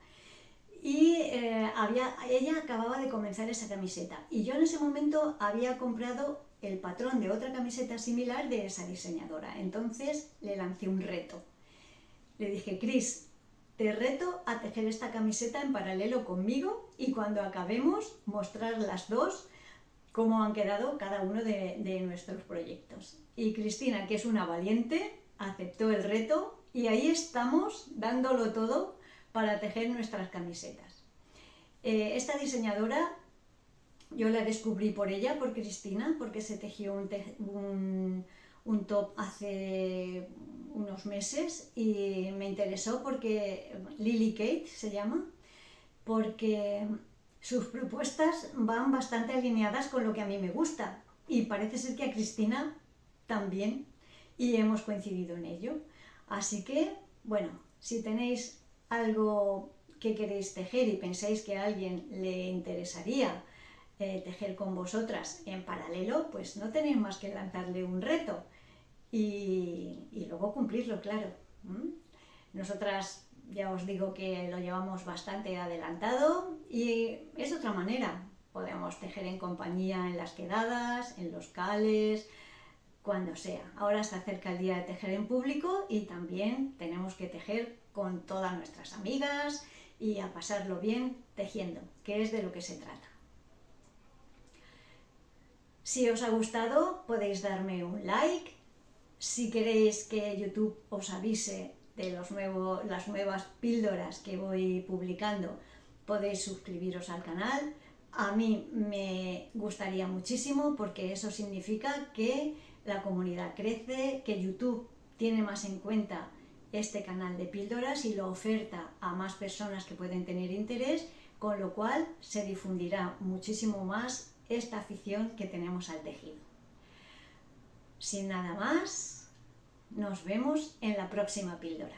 y ella acababa de comenzar esa camiseta, y yo en ese momento había comprado el patrón de otra camiseta similar de esa diseñadora. Entonces le lancé un reto. Le dije: Cris, te reto a tejer esta camiseta en paralelo conmigo, y cuando acabemos mostrar las dos cómo han quedado cada uno de nuestros proyectos. Y Cristina, que es una valiente, aceptó el reto, y ahí estamos dándolo todo para tejer nuestras camisetas. Esta diseñadora yo la descubrí por ella, por Cristina, porque se tejió un top hace unos meses y me interesó, porque Lily Kate se llama, porque sus propuestas van bastante alineadas con lo que a mí me gusta, y parece ser que a Cristina también, y hemos coincidido en ello. Así que, bueno, si tenéis algo que queréis tejer y pensáis que a alguien le interesaría tejer con vosotras en paralelo, pues no tenéis más que lanzarle un reto y luego cumplirlo, claro. Nosotras, ya os digo que lo llevamos bastante adelantado, y es otra manera. Podemos tejer en compañía en las quedadas, en los cales, cuando sea. Ahora se acerca el día de tejer en público y también tenemos que tejer con todas nuestras amigas y a pasarlo bien tejiendo, que es de lo que se trata. Si os ha gustado, podéis darme un like. Si queréis que YouTube os avise de las nuevas píldoras que voy publicando, podéis suscribiros al canal. a mí me gustaría muchísimo, porque eso significa que la comunidad crece, que YouTube tiene más en cuenta este canal de píldoras y lo oferta a más personas que pueden tener interés, con lo cual se difundirá muchísimo más esta afición que tenemos al tejido. Sin nada más, nos vemos en la próxima píldora.